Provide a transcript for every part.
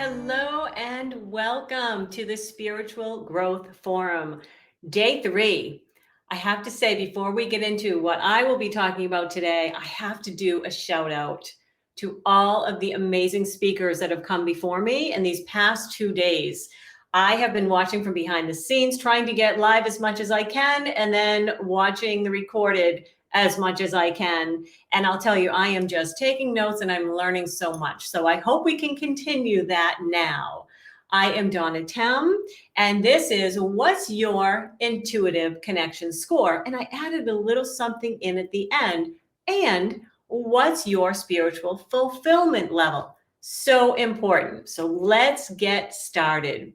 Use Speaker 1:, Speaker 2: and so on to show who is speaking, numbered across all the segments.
Speaker 1: Hello and welcome to the Spiritual Growth Forum, day 3. I have to say, before we get into what I will be talking about today, I have to do a shout out to all of the amazing speakers that have come before me in these past 2 days. I have been watching from behind the scenes, trying to get live as much as I can, and then watching the recorded as much as I can. And I'll tell you, I am just taking notes and I'm learning so much. So I hope we can continue that now. I am Donna Tem, and this is What's Your Intuitive Connection Score? And I added a little something in at the end. And what's your spiritual fulfillment level? So important. So let's get started.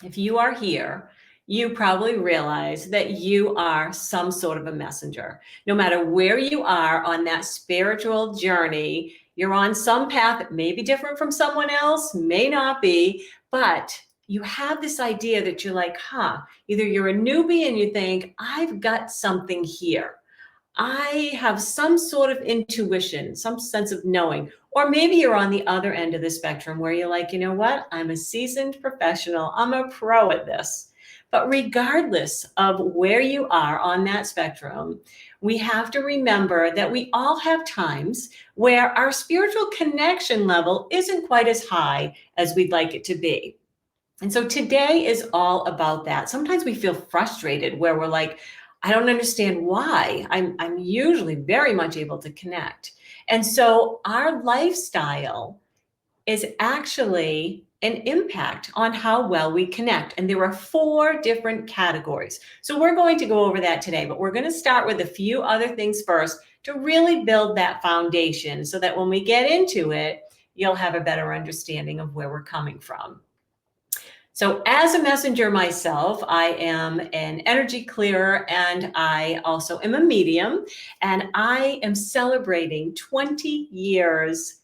Speaker 1: If you are here, you probably realize that you are some sort of a messenger. No matter where you are on that spiritual journey, you're on some path that may be different from someone else, may not be, but you have this idea that you're like, either you're a newbie and you think, I've got something here. I have some sort of intuition, some sense of knowing. Or maybe you're on the other end of the spectrum where you're like, you know what? I'm a seasoned professional. I'm a pro at this. But regardless of where you are on that spectrum, we have to remember that we all have times where our spiritual connection level isn't quite as high as we'd like it to be. And so today is all about that. Sometimes we feel frustrated where we're like, I don't understand why. I'm usually very much able to connect. And so our lifestyle is actually an impact on how well we connect. And there are 4 different categories. So we're going to go over that today, but we're going to start with a few other things first to really build that foundation so that when we get into it, you'll have a better understanding of where we're coming from. So as a messenger myself, I am an energy clearer and I also am a medium, and I am celebrating 20 years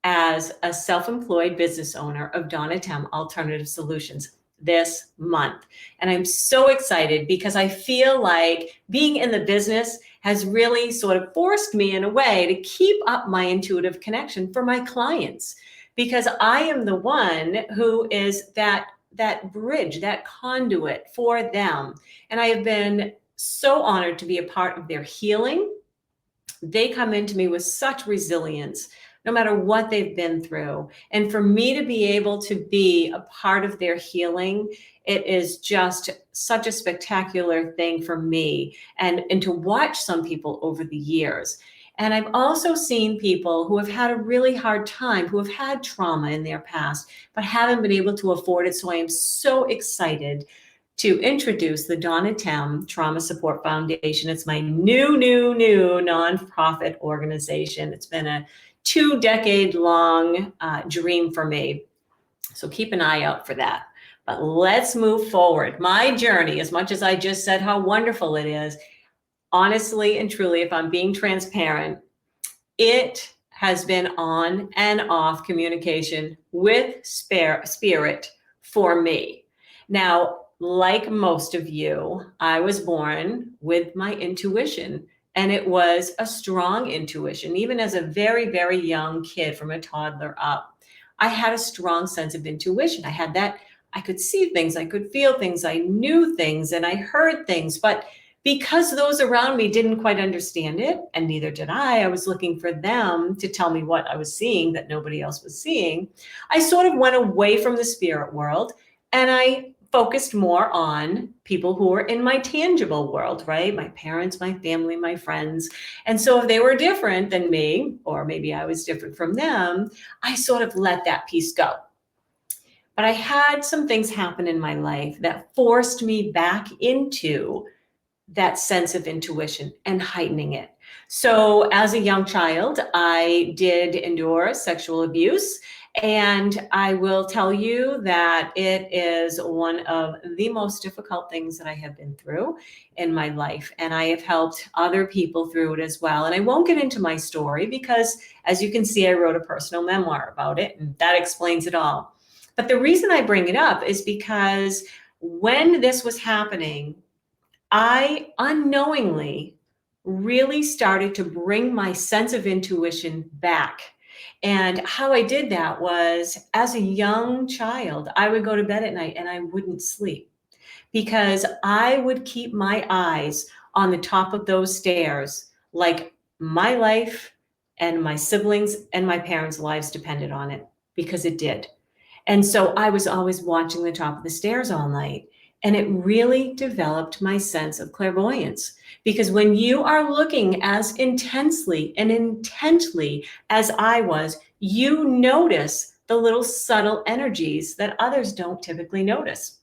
Speaker 1: as a self-employed business owner of Donna Tem Alternative Solutions this month. And I'm so excited because I feel like being in the business has really sort of forced me in a way to keep up my intuitive connection for my clients, because I am the one who is that bridge, that conduit for them. And I have been so honored to be a part of their healing. They come into me with such resilience, no matter what they've been through. And for me to be able to be a part of their healing, it is just such a spectacular thing for me, and to watch some people over the years. And I've also seen people who have had a really hard time, who have had trauma in their past, but haven't been able to afford it. So I am so excited to introduce the Donna Tem Trauma Support Foundation. It's my new nonprofit organization. It's been a 2-decade-long dream for me. So keep an eye out for that. But let's move forward. My journey, as much as I just said how wonderful it is, honestly and truly, if I'm being transparent, it has been on and off communication with spirit for me. Now, like most of you, I was born with my intuition, and it was a strong intuition. Even as a very, very young kid, from a toddler up, I had a strong sense of intuition. I had that, I could see things, I could feel things, I knew things, and I heard things. But because those around me didn't quite understand it, and neither did I was looking for them to tell me what I was seeing that nobody else was seeing, I sort of went away from the spirit world and I focused more on people who were in my tangible world, right? My parents, my family, my friends. And so if they were different than me, or maybe I was different from them, I sort of let that piece go. But I had some things happen in my life that forced me back into that sense of intuition and heightening it. So as a young child, I did endure sexual abuse. And I will tell you that it is one of the most difficult things that I have been through in my life. And I have helped other people through it as well. And I won't get into my story because, as you can see, I wrote a personal memoir about it, and that explains it all. But the reason I bring it up is because when this was happening, I unknowingly really started to bring my sense of intuition back. And how I did that was, as a young child, I would go to bed at night and I wouldn't sleep because I would keep my eyes on the top of those stairs, like my life and my siblings and my parents' lives depended on it, because it did. And so I was always watching the top of the stairs all night. And it really developed my sense of clairvoyance. Because when you are looking as intensely and intently as I was, you notice the little subtle energies that others don't typically notice.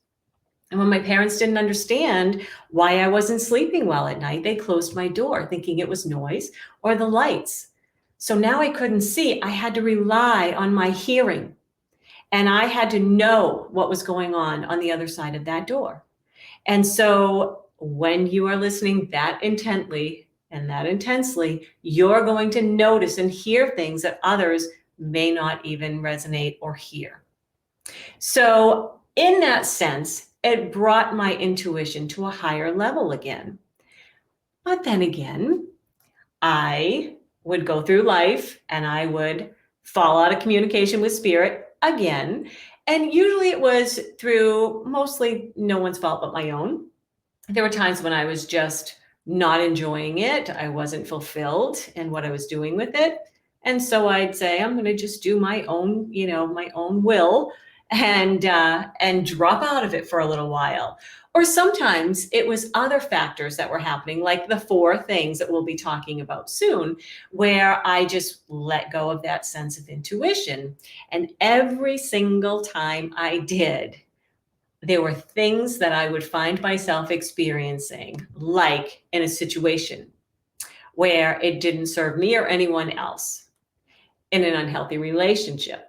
Speaker 1: And when my parents didn't understand why I wasn't sleeping well at night, they closed my door thinking it was noise or the lights. So now I couldn't see. I had to rely on my hearing. And I had to know what was going on the other side of that door. And so when you are listening that intently and that intensely, you're going to notice and hear things that others may not even resonate or hear. So in that sense, it brought my intuition to a higher level again. But then again, I would go through life and I would fall out of communication with spirit again. And usually it was through mostly no one's fault but my own. There were times when I was just not enjoying it. I wasn't fulfilled in what I was doing with it. And so I'd say, I'm going to just do my own, my own will and drop out of it for a little while. Or sometimes it was other factors that were happening, like the 4 things that we'll be talking about soon, where I just let go of that sense of intuition. And every single time I did, there were things that I would find myself experiencing, like in a situation where it didn't serve me or anyone else, in an unhealthy relationship.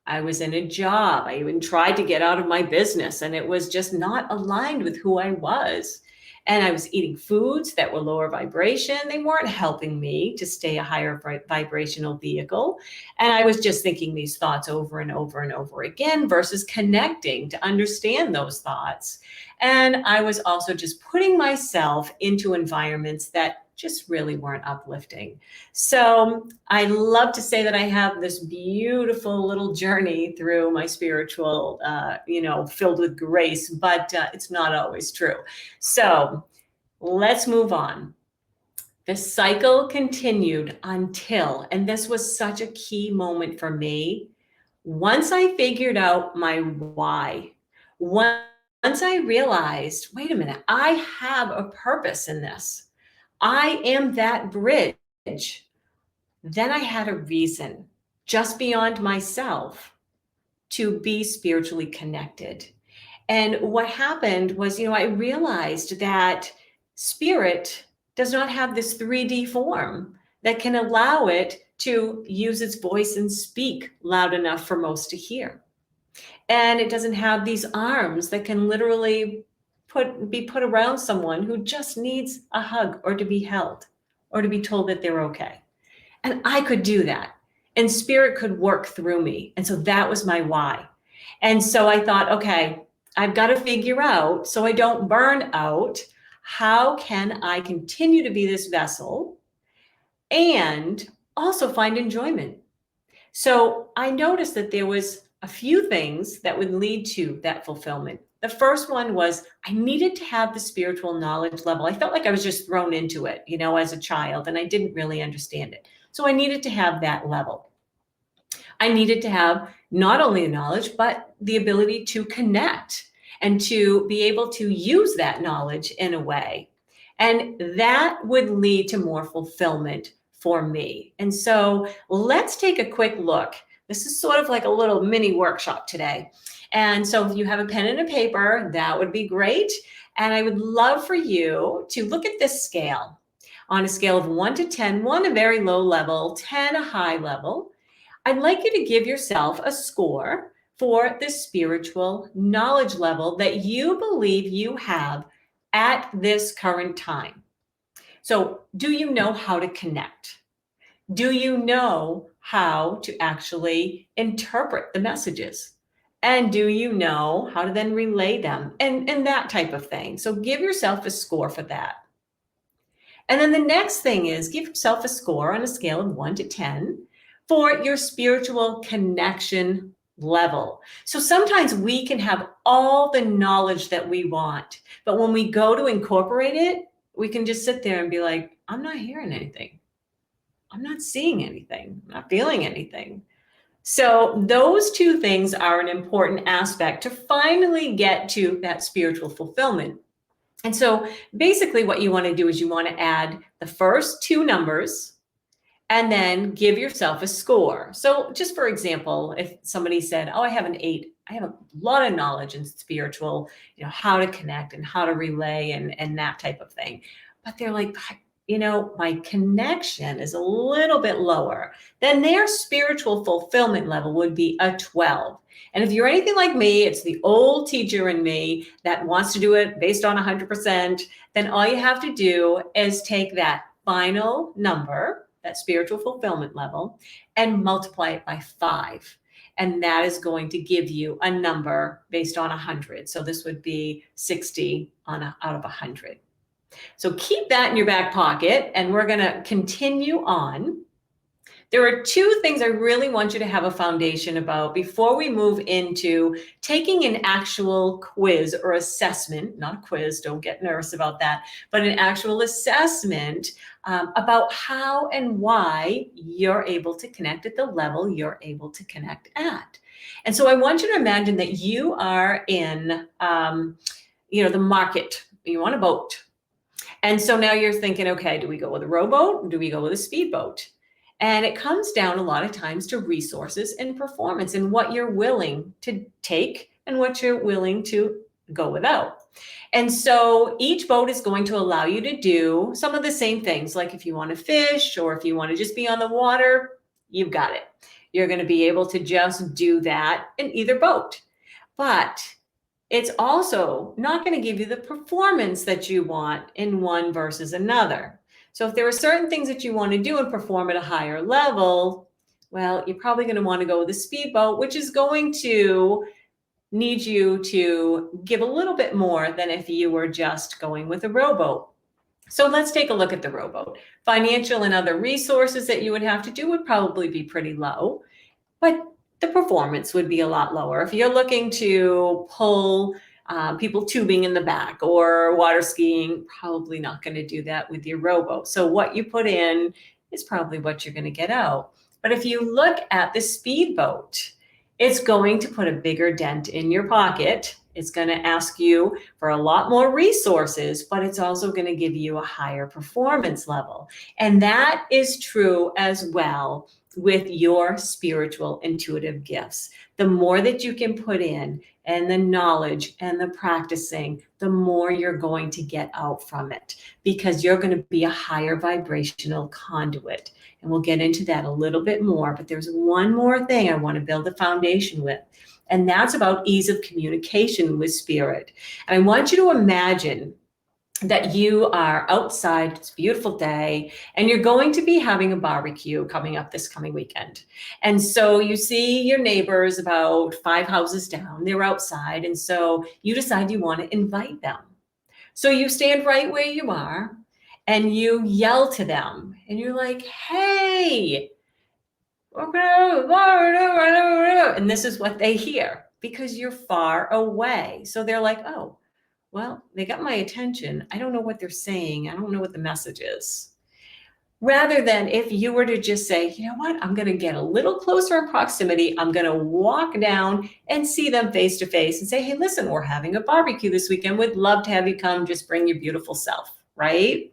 Speaker 1: I was in a job. I even tried to get out of my business and it was just not aligned with who I was. And I was eating foods that were lower vibration. They weren't helping me to stay a higher vibrational vehicle. And I was just thinking these thoughts over and over and over again versus connecting to understand those thoughts. And I was also just putting myself into environments that just really weren't uplifting. So I love to say that I have this beautiful little journey through my spiritual, filled with grace, but it's not always true. So let's move on. The cycle continued until, and this was such a key moment for me, once I figured out my why, once I realized, wait a minute, I have a purpose in this. I am that bridge. Then I had a reason just beyond myself to be spiritually connected. And what happened was, I realized that spirit does not have this 3D form that can allow it to use its voice and speak loud enough for most to hear. And it doesn't have these arms that can literally be put around someone who just needs a hug or to be held or to be told that they're okay. And I could do that. And spirit could work through me. And so that was my why. And so I thought, okay, I've got to figure out, so I don't burn out, how can I continue to be this vessel and also find enjoyment? So I noticed that there was a few things that would lead to that fulfillment. The first one was I needed to have the spiritual knowledge level. I felt like I was just thrown into it, as a child, and I didn't really understand it. So I needed to have that level. I needed to have not only the knowledge, but the ability to connect and to be able to use that knowledge in a way. And that would lead to more fulfillment for me. And so let's take a quick look. This is sort of like a little mini workshop today. And so if you have a pen and a paper, that would be great. And I would love for you to look at this scale on a scale of 1 to 10, 1 a very low level, 10 a high level. I'd like you to give yourself a score for the spiritual knowledge level that you believe you have at this current time. So, do you know how to connect? Do you know how to actually interpret the messages? And do you know how to then relay them and that type of thing? So give yourself a score for that. And then the next thing is give yourself a score on a scale of 1 to 10 for your spiritual connection level. So sometimes we can have all the knowledge that we want, but when we go to incorporate it, we can just sit there and be like, I'm not hearing anything. I'm not seeing anything. I'm not feeling anything. So those two things are an important aspect to finally get to that spiritual fulfillment. And so basically what you want to do is you want to add the first two numbers and then give yourself a score. So just for example, if somebody said, oh, I have an 8, I have a lot of knowledge in spiritual, how to connect and how to relay and that type of thing. But they're like, my connection is a little bit lower, then their spiritual fulfillment level would be a 12. And if you're anything like me, it's the old teacher in me that wants to do it based on 100%, then all you have to do is take that final number, that spiritual fulfillment level, and multiply it by 5. And that is going to give you a number based on 100. So this would be 60 out of 100. So keep that in your back pocket, and we're going to continue on. There are two things I really want you to have a foundation about before we move into taking an actual quiz or assessment, not a quiz, don't get nervous about that, but an actual assessment about how and why you're able to connect at the level you're able to connect at. And so I want you to imagine that you are in, the market. You want a boat. And so now you're thinking, okay, do we go with a rowboat or do we go with a speedboat? And it comes down a lot of times to resources and performance and what you're willing to take and what you're willing to go without. And so each boat is going to allow you to do some of the same things. Like if you want to fish or if you want to just be on the water, you've got it. You're going to be able to just do that in either boat. But it's also not going to give you the performance that you want in one versus another. So if there are certain things that you want to do and perform at a higher level, well, you're probably going to want to go with a speedboat, which is going to need you to give a little bit more than if you were just going with a rowboat. So let's take a look at the rowboat. Financial and other resources that you would have to do would probably be pretty low, but the performance would be a lot lower. If you're looking to pull people tubing in the back or water skiing, probably not going to do that with your rowboat. So what you put in is probably what you're going to get out. But if you look at the speedboat, it's going to put a bigger dent in your pocket. It's going to ask you for a lot more resources, but it's also going to give you a higher performance level. And that is true as well with your spiritual intuitive gifts. The more that you can put in and the knowledge and the practicing, the more you're going to get out from it because you're going to be a higher vibrational conduit. And we'll get into that a little bit more, but there's one more thing I want to build a foundation with, and that's about ease of communication with spirit. And I want you to imagine that you are outside, it's a beautiful day, and you're going to be having a barbecue coming up this coming weekend. And so you see your neighbors about 5 houses down, they're outside, and so you decide you want to invite them. So you stand right where you are, and you yell to them, and you're like, hey, and this is what they hear because you're far away. So they're like, oh, well, they got my attention. I don't know what they're saying. I don't know what the message is. Rather than if you were to just say, you know what, I'm going to get a little closer in proximity. I'm going to walk down and see them face to face and say, hey, listen, we're having a barbecue this weekend. We'd love to have you come. Just bring your beautiful self, right?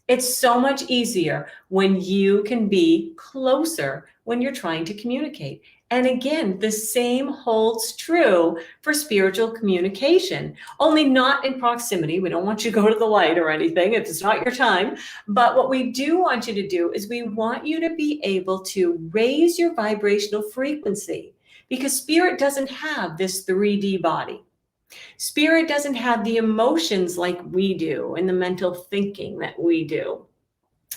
Speaker 1: It's so much easier when you can be closer when you're trying to communicate. And again, the same holds true for spiritual communication, only not in proximity. We don't want you to go to the light or anything if it's not your time. But what we do want you to do is we want you to be able to raise your vibrational frequency because spirit doesn't have this 3D body. Spirit doesn't have the emotions like we do and the mental thinking that we do.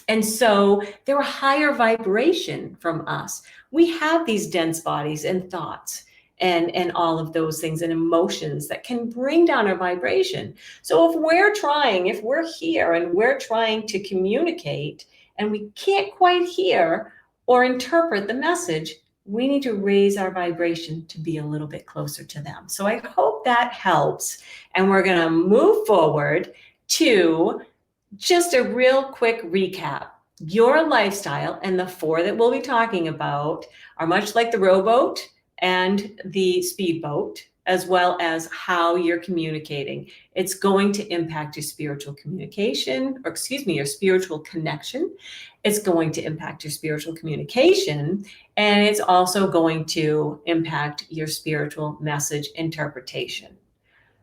Speaker 1: And so they're a higher vibration from us. We have these dense bodies and thoughts and all of those things and emotions that can bring down our vibration. So if we're here and we're trying to communicate and we can't quite hear, or interpret the message, we need to raise our vibration to be a little bit closer to them. So I hope that helps. And we're going to move forward to just a real quick recap. Your lifestyle and the 4 that we'll be talking about are much like the rowboat and the speedboat, as well as how you're communicating. It's going to impact your spiritual communication, or excuse me, your spiritual connection. It's going to impact your spiritual communication, and it's also going to impact your spiritual message interpretation.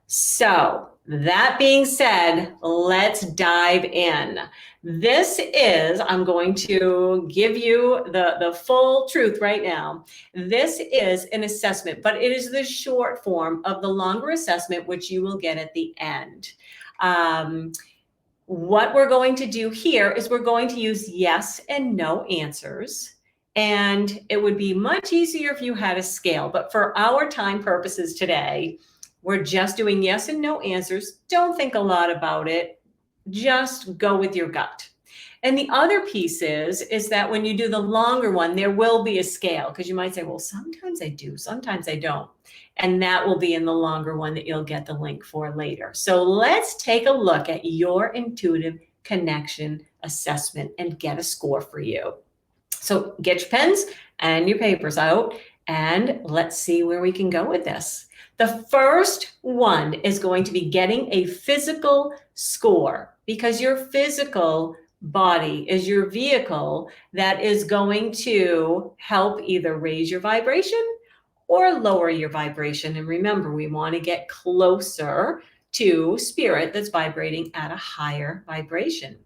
Speaker 1: So that being said, let's dive in. This is, I'm going to give you the full truth right now. This is an assessment, but it is the short form of the longer assessment, which you will get at the end. What we're going to do here is we're going to use yes and no answers. And it would be much easier if you had a scale, but for our time purposes today, we're just doing yes and no answers. Don't think a lot about it. Just go with your gut. And the other piece is that when you do the longer one, there will be a scale, because you might say, well, sometimes I do, sometimes I don't. And that will be in the longer one that you'll get the link for later. So let's take a look at your intuitive connection assessment and get a score for you. So get your pens and your papers out, and let's see where we can go with this. The first one is going to be getting a physical score, because your physical body is your vehicle that is going to help either raise your vibration or lower your vibration. And remember, we want to get closer to spirit that's vibrating at a higher vibration.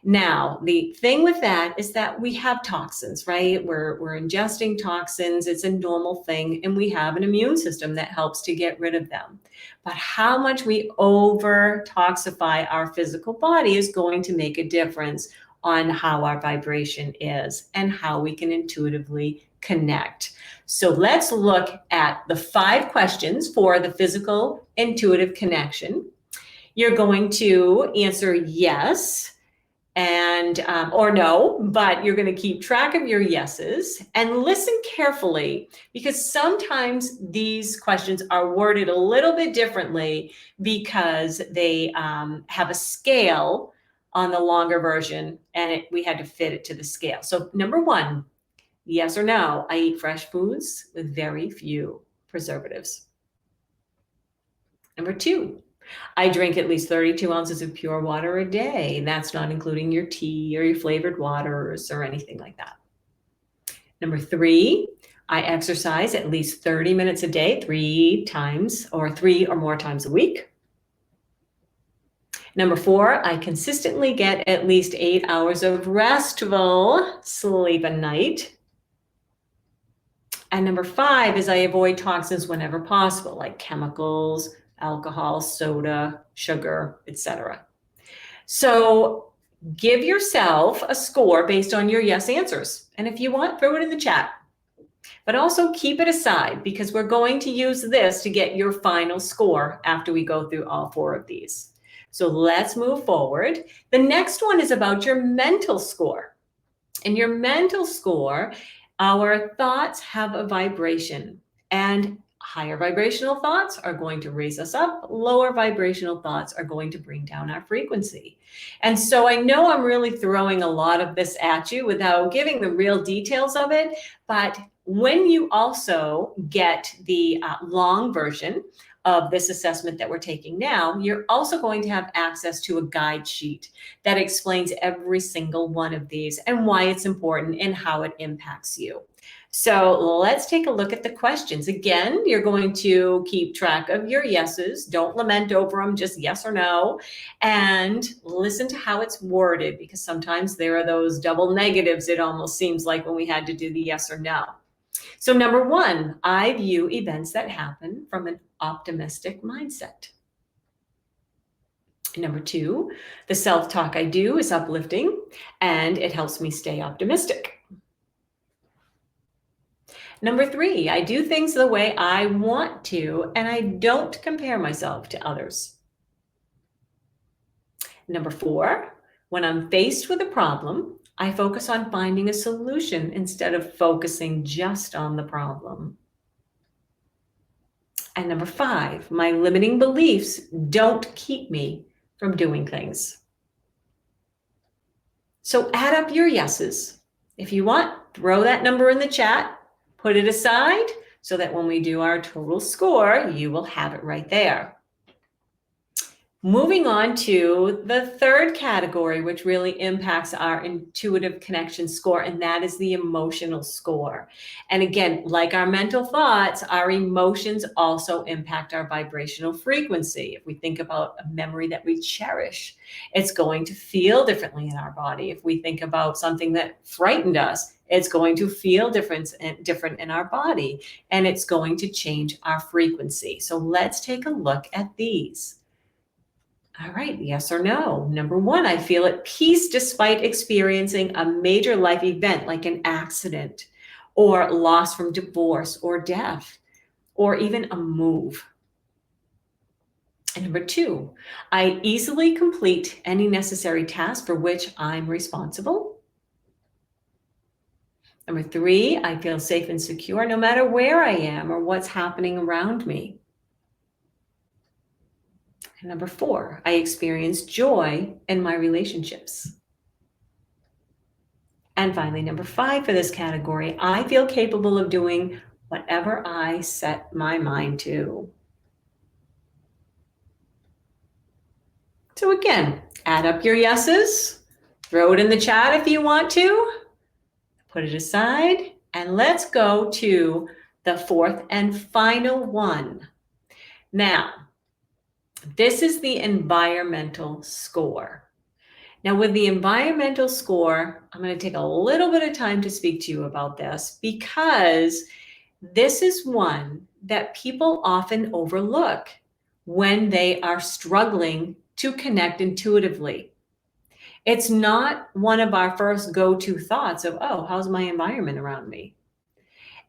Speaker 1: Now, the thing with that is that we have toxins, right? We're ingesting toxins. It's a normal thing. And we have an immune system that helps to get rid of them. But how much we over toxify our physical body is going to make a difference on how our vibration is and how we can intuitively connect. So let's look at the 5 questions for the physical intuitive connection. You're going to answer yes and or no, but you're going to keep track of your yeses and listen carefully, because sometimes these questions are worded a little bit differently because they have a scale on the longer version, and we had to fit it to the scale. So number 1, yes or no, I eat fresh foods with very few preservatives. Number 2, I drink at least 32 ounces of pure water a day. That's not including your tea or your flavored waters or anything like that. Number 3, I exercise at least 30 minutes a day, 3 times or 3 or more times a week. Number 4, I consistently get at least 8 hours of restful sleep a night. And number 5 is I avoid toxins whenever possible, like chemicals, alcohol, soda, sugar, etc. So give yourself a score based on your yes answers. And if you want, throw it in the chat. But also keep it aside, because we're going to use this to get your final score after we go through all 4 of these. So let's move forward. The next one is about your mental score. In your mental score, our thoughts have a vibration, and higher vibrational thoughts are going to raise us up. Lower vibrational thoughts are going to bring down our frequency. And so I know I'm really throwing a lot of this at you without giving the real details of it. But when you also get the long version of this assessment that we're taking now, you're also going to have access to a guide sheet that explains every single one of these and why it's important and how it impacts you. So let's take a look at the questions. Again, you're going to keep track of your yeses. Don't lament over them, just yes or no. And listen to how it's worded, because sometimes there are those double negatives, it almost seems like, when we had to do the yes or no. So number 1, I view events that happen from an optimistic mindset. Number 2, the self-talk I do is uplifting and it helps me stay optimistic. Number 3, I do things the way I want to, and I don't compare myself to others. Number 4, when I'm faced with a problem, I focus on finding a solution instead of focusing just on the problem. And number 5, my limiting beliefs don't keep me from doing things. So add up your yeses. If you want, throw that number in the chat, put it aside so that when we do our total score, you will have it right there. Moving on to the third category, which really impacts our intuitive connection score, and that is the emotional score. And again, like our mental thoughts, our emotions also impact our vibrational frequency. If we think about a memory that we cherish, it's going to feel differently in our body. If we think about something that frightened us, it's going to feel different in our body, and it's going to change our frequency. So let's take a look at these. All right, yes or no. Number 1, I feel at peace despite experiencing a major life event like an accident or loss from divorce or death or even a move. And number 2, I easily complete any necessary task for which I'm responsible. Number 3, I feel safe and secure no matter where I am or what's happening around me. And number 4, I experience joy in my relationships. And finally, number 5 for this category, I feel capable of doing whatever I set my mind to. So again, add up your yeses, throw it in the chat if you want to, put it aside, and let's go to the fourth and final one. Now, this is the environmental score. Now, with the environmental score, I'm going to take a little bit of time to speak to you about this because this is one that people often overlook when they are struggling to connect intuitively. It's not one of our first go-to thoughts of, oh, how's my environment around me?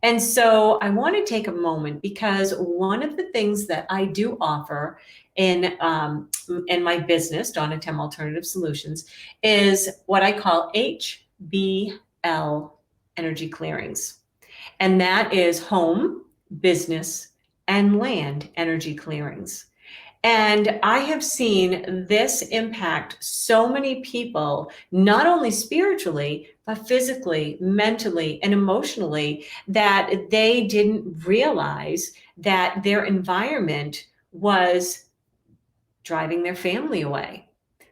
Speaker 1: And so I want to take a moment because one of the things that I do offer in my business, Donna Tem Alternative Solutions, is what I call HBL energy clearings. And that is home, business, and land energy clearings. And I have seen this impact so many people, not only spiritually, but physically, mentally, and emotionally, that they didn't realize that their environment was driving their family away.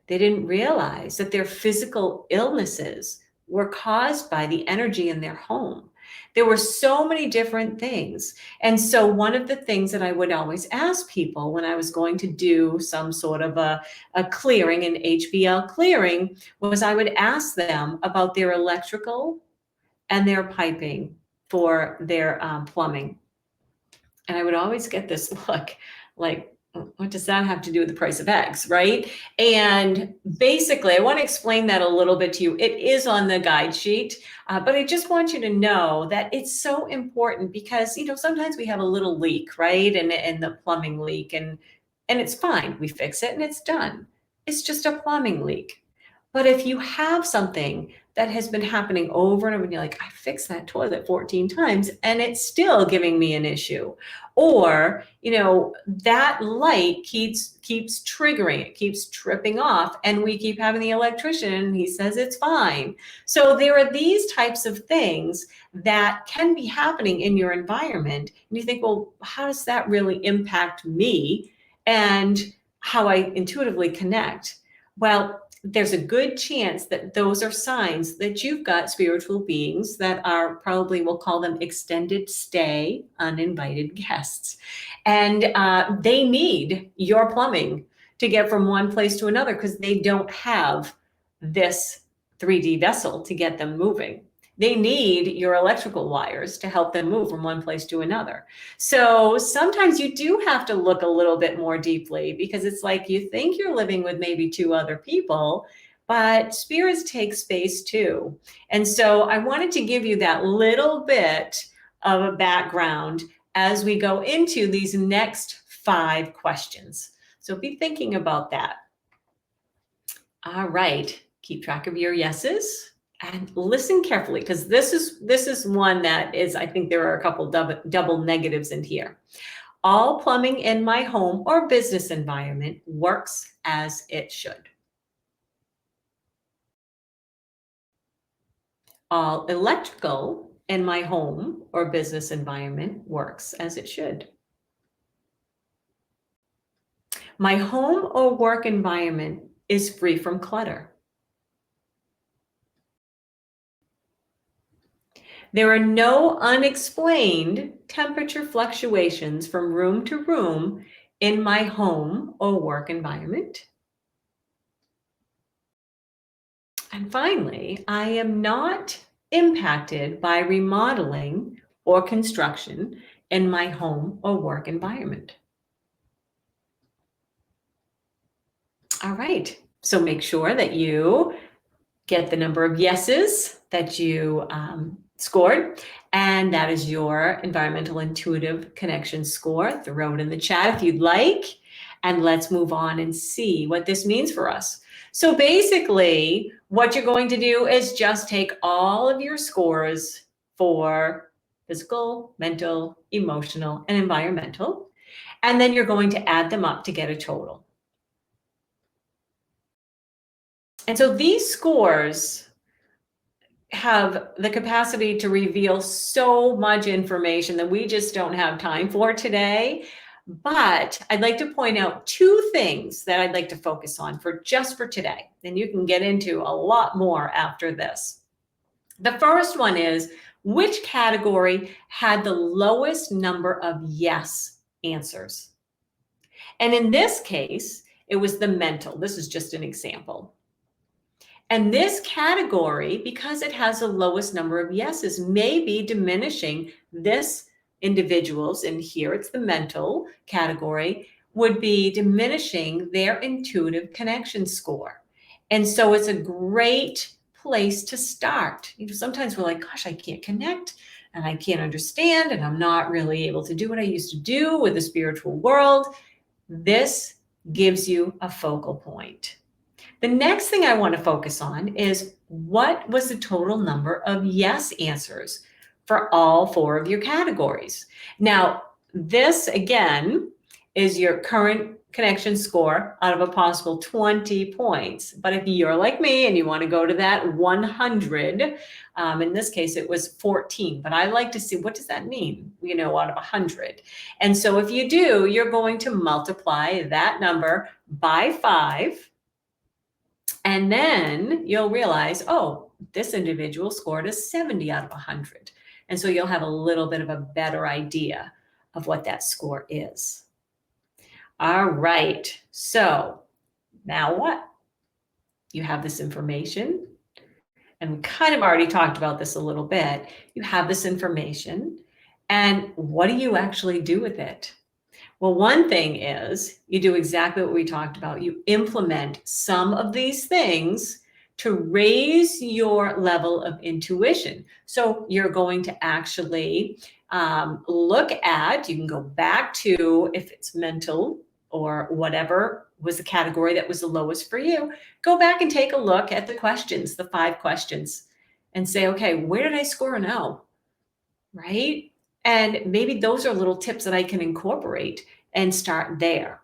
Speaker 1: They didn't realize that their physical illnesses were caused by the energy in their home. There were so many different things. And so one of the things that I would always ask people when I was going to do some sort of a clearing, an HBL clearing, was I would ask them about their electrical and their piping for their plumbing. And I would always get this look like, what does that have to do with the price of eggs, right? And basically, I want to explain that a little bit to you. It is on the guide sheet, but I just want you to know that it's so important because, you know, sometimes we have a little leak, right? And the plumbing leak, and it's fine. We fix it and it's done. It's just a plumbing leak. But if you have something that has been happening over and over, and you're like, I fixed that toilet 14 times and it's still giving me an issue. Or, you know, that light keeps triggering, it keeps tripping off, and we keep having the electrician, and he says it's fine. So there are these types of things that can be happening in your environment. And you think, well, how does that really impact me and how I intuitively connect? Well, there's a good chance that those are signs that you've got spiritual beings that are probably, we'll call them extended stay uninvited guests. And they need your plumbing to get from one place to another because they don't have this 3D vessel to get them moving. They need your electrical wires to help them move from one place to another. So sometimes you do have to look a little bit more deeply because it's like you think you're living with maybe 2 other people, but spirits take space too. And so I wanted to give you that little bit of a background as we go into these next 5 questions. So be thinking about that. All right, keep track of your yeses. And listen carefully, because this is one that is, I think there are a couple double negatives in here. All plumbing in my home or business environment works as it should. All electrical in my home or business environment works as it should. My home or work environment is free from clutter. There are no unexplained temperature fluctuations from room to room in my home or work environment. And finally, I am not impacted by remodeling or construction in my home or work environment. All right, so make sure that you get the number of yeses that you scored, and that is your environmental intuitive connection score. Throw it in the chat if you'd like, and let's move on and see what this means for us. So basically, what you're going to do is just take all of your scores for physical, mental, emotional, and environmental, and then you're going to add them up to get a total. And so these scores have the capacity to reveal so much information that we just don't have time for today. But I'd like to point out two things that I'd like to focus on for today. And you can get into a lot more after this. The first one is, which category had the lowest number of yes answers? And in this case, it was the mental. This is just an example. And this category, because it has the lowest number of yeses, may be diminishing this individual's, and here it's the mental category, would be diminishing their intuitive connection score. And so it's a great place to start. You know, sometimes we're like, gosh, I can't connect and I can't understand and I'm not really able to do what I used to do with the spiritual world. This gives you a focal point. The next thing I want to focus on is, what was the total number of yes answers for all four of your categories? Now, this again is your current connection score out of a possible 20 points. But if you're like me and you want to go to that 100, in this case, it was 14. But I like to see, what does that mean, you know, out of 100? And so if you do, you're going to multiply that number by 5. And then you'll realize, oh, this individual scored a 70 out of 100. And so you'll have a little bit of a better idea of what that score is. All right, so now what? You have this information, and we kind of already talked about this a little bit. You have this information, and what do you actually do with it? Well, one thing is you do exactly what we talked about. You implement some of these things to raise your level of intuition. So you're going to actually look at, you can go back to, if it's mental or whatever was the category that was the lowest for you, go back and take a look at the questions, the 5 questions, and say, okay, where did I score a no? Right? And maybe those are little tips that I can incorporate and start there.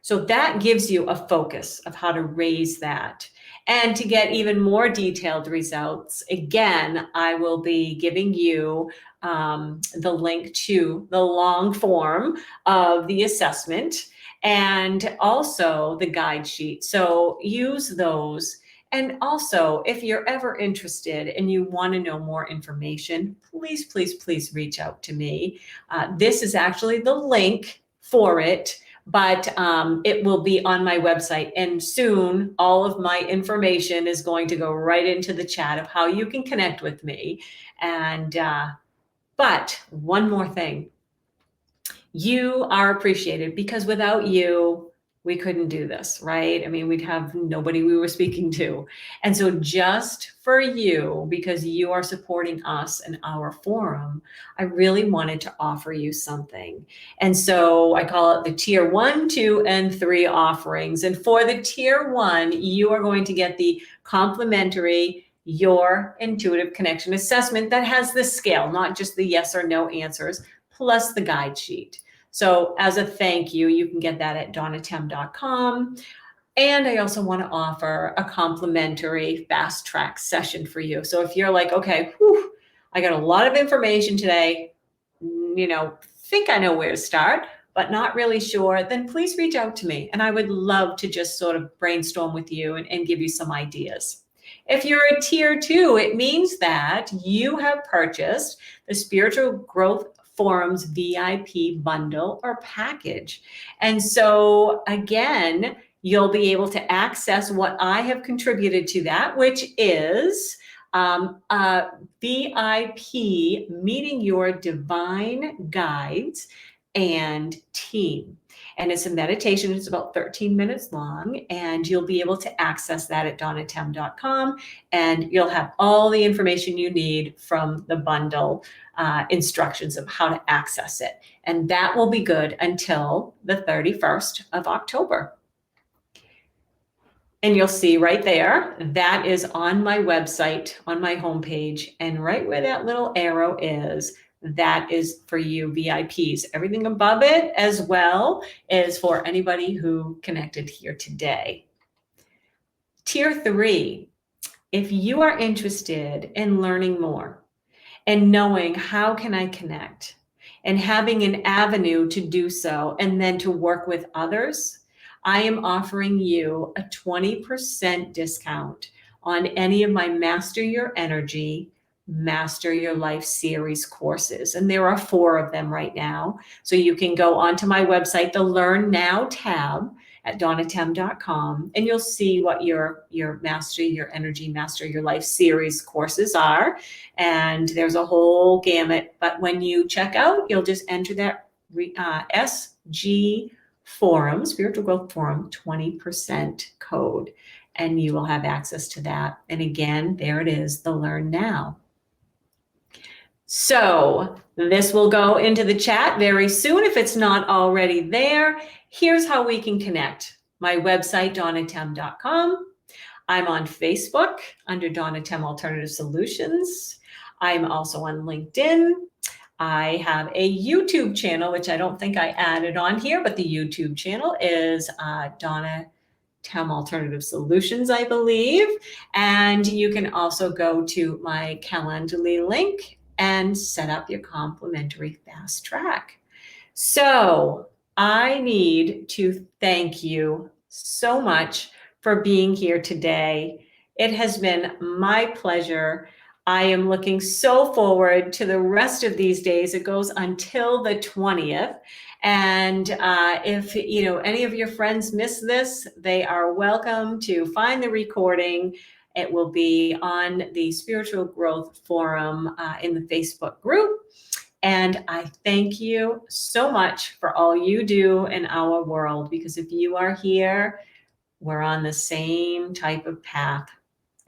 Speaker 1: So that gives you a focus of how to raise that. And to get even more detailed results, again, I will be giving you the link to the long form of the assessment and also the guide sheet. So use those. And also, if you're ever interested and you want to know more information, please, please, please reach out to me. This is actually the link for it, but it will be on my website. And soon, all of my information is going to go right into the chat of how you can connect with me. And but one more thing. You are appreciated, because without you, we couldn't do this, right? I mean, we'd have nobody we were speaking to. And so just for you, because you are supporting us and our forum, I really wanted to offer you something. And so I call it the tier 1, 2, and 3 offerings. And for the tier 1, you are going to get the complimentary your intuitive connection assessment that has the scale, not just the yes or no answers, plus the guide sheet. So as a thank you, you can get that at donnatem.com. And I also want to offer a complimentary fast track session for you. So if you're like, okay, whew, I got a lot of information today, think I know where to start, but not really sure, then please reach out to me. And I would love to just sort of brainstorm with you and give you some ideas. If you're a tier 2, it means that you have purchased the Spiritual Growth Forum's VIP bundle or package. And so again, you'll be able to access what I have contributed to that, which is VIP Meeting Your Divine Guides and Team. And it's a meditation. It's about 13 minutes long, and you'll be able to access that at donnatem.com, and you'll have all the information you need from the bundle instructions of how to access it. And that will be good until the 31st of October. And you'll see right there, that is on my website, on my homepage, and right where that little arrow is, that is for you VIPs. Everything above it as well is for anybody who connected here today. Tier 3, if you are interested in learning more and knowing how can I connect and having an avenue to do so and then to work with others, I am offering you a 20% discount on any of my Master Your Energy, Master Your Life series courses. And there are 4 of them right now. So you can go onto my website, the Learn Now tab at donnatem.com, and you'll see what your Master Your Energy, Master Your Life series courses are. And there's a whole gamut. But when you check out, you'll just enter that SG Forum, Spiritual Growth Forum, 20% code, and you will have access to that. And again, there it is, the Learn Now. So this will go into the chat very soon if it's not already there. Here's how we can connect. My website, donnatem.com. I'm on Facebook under Donnatem Alternative Solutions. I'm also on LinkedIn. I have a YouTube channel, which I don't think I added on here, but the YouTube channel is Donnatem Alternative Solutions, I believe. And you can also go to my Calendly link and set up your complimentary fast track. So I need to thank you so much for being here today. It has been my pleasure. I am looking so forward to the rest of these days. It goes until the 20th. And if any of your friends miss this, they are welcome to find the recording. It will be on the Spiritual Growth Forum in the Facebook group. And I thank you so much for all you do in our world, because if you are here, we're on the same type of path.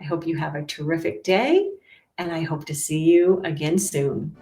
Speaker 1: I hope you have a terrific day, and I hope to see you again soon.